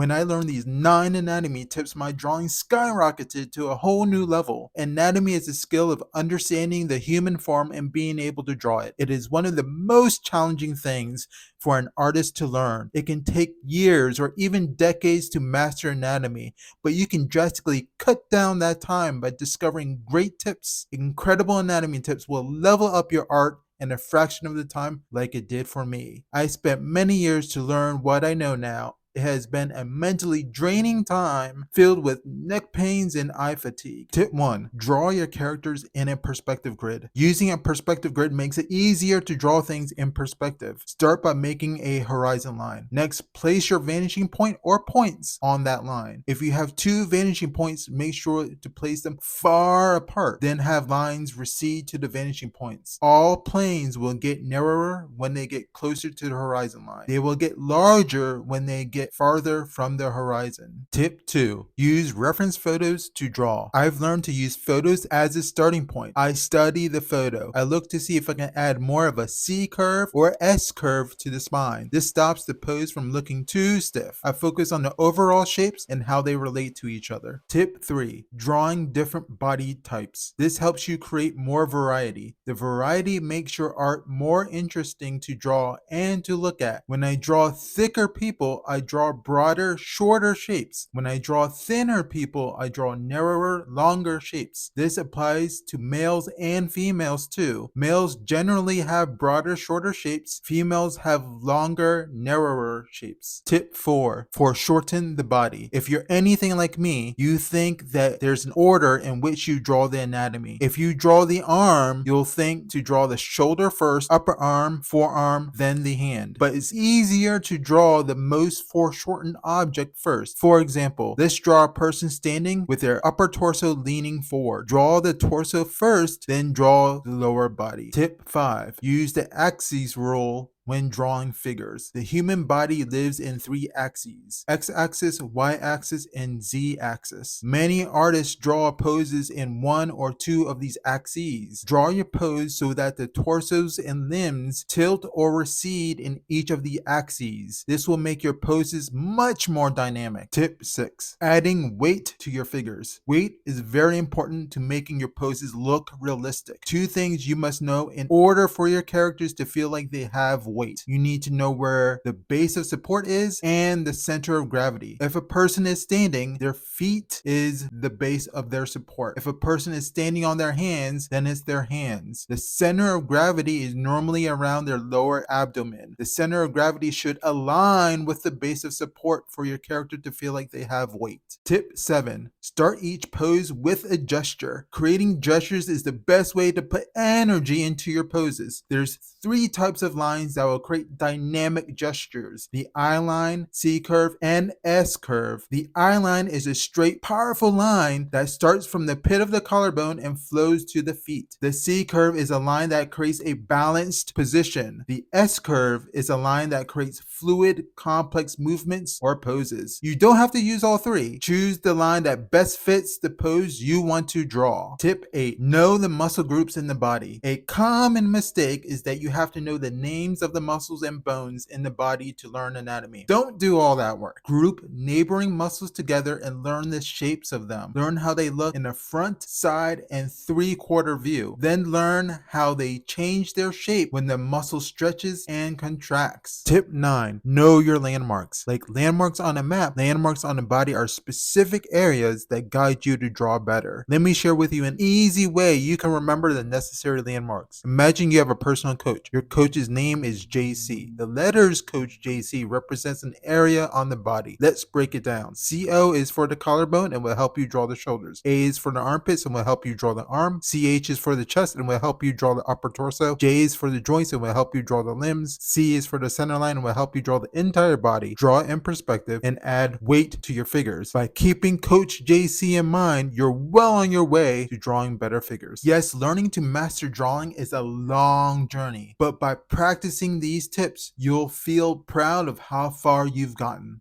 When I learned these 9 anatomy tips, my drawing skyrocketed to a whole new level. Anatomy is the skill of understanding the human form and being able to draw it. It is one of the most challenging things for an artist to learn. It can take years or even decades to master anatomy, but you can drastically cut down that time by discovering great tips. Incredible anatomy tips will level up your art in a fraction of the time, like it did for me. I spent many years to learn what I know now. It has been a mentally draining time filled with neck pains and eye fatigue. Tip 1. Draw your characters in a perspective grid. Using a perspective grid makes it easier to draw things in perspective. Start by making a horizon line. Next, place your vanishing point or points on that line. If you have 2 vanishing points, make sure to place them far apart. Then have lines recede to the vanishing points. All planes will get narrower when they get closer to the horizon line. They will get larger when they get farther from the horizon. Tip 2. Use reference photos to draw. I've learned to use photos as a starting point. I study the photo. I look to see if I can add more of a C curve or S curve to the spine. This stops the pose from looking too stiff. I focus on the overall shapes and how they relate to each other. Tip 3. Drawing different body types. This helps you create more variety. The variety makes your art more interesting to draw and to look at. When I draw thicker people, I draw broader, shorter shapes. When I draw thinner people, I draw narrower, longer shapes. This applies to males and females too. Males generally have broader, shorter shapes. Females have longer, narrower shapes. Tip 4. Foreshorten the body. If you're anything like me, you think that there's an order in which you draw the anatomy. If you draw the arm, you'll think to draw the shoulder first, upper arm, forearm, then the hand. But it's easier to draw the most foreshortened object first. For example, let's draw a person standing with their upper torso leaning forward. Draw the torso first, then draw the lower body. Tip 5. Use the axes rule when drawing figures. The human body lives in 3 axes: x-axis, y-axis, and z-axis. Many artists draw poses in 1 or 2 of these axes. Draw your pose so that the torsos and limbs tilt or recede in each of the axes. This will make your poses much more dynamic. Tip 6. Adding weight to your figures. Weight is very important to making your poses look realistic. 2 things you must know in order for your characters to feel like they have weight. You need to know where the base of support is and the center of gravity. If a person is standing, their feet is the base of their support. If a person is standing on their hands, then it's their hands. The center of gravity is normally around their lower abdomen. The center of gravity should align with the base of support for your character to feel like they have weight. Tip 7. Start each pose with a gesture. Creating gestures is the best way to put energy into your poses. There's 3 types of lines that will create dynamic gestures: the I line, C curve, and S curve. The I line is a straight, powerful line that starts from the pit of the collarbone and flows to the feet. The C curve is a line that creates a balanced position. The S curve is a line that creates fluid, complex movements or poses. You don't have to use all 3. Choose the line that best fits the pose you want to draw. Tip 8. Know the muscle groups in the body. A common mistake is that you have to know the names of the muscles and bones in the body to learn anatomy. Don't do all that work. Group neighboring muscles together and learn the shapes of them. Learn how they look in a front, side, and 3/4 view. Then learn how they change their shape when the muscle stretches and contracts. Tip 9. Know your landmarks. Like landmarks on a map, landmarks on a body are specific areas that guide you to draw better. Let me share with you an easy way you can remember the necessary landmarks. Imagine you have a personal coach. Your coach's name is JC. The letters Coach JC represents an area on the body. Let's break it down. CO is for the collarbone and will help you draw the shoulders. A is for the armpits and will help you draw the arm. CH is for the chest and will help you draw the upper torso. J is for the joints and will help you draw the limbs. C is for the center line and will help you draw the entire body. Draw in perspective and add weight to your figures. By keeping Coach JC in mind, you're well on your way to drawing better figures. Yes, learning to master drawing is a long journey, but by practicing these tips, you'll feel proud of how far you've gotten.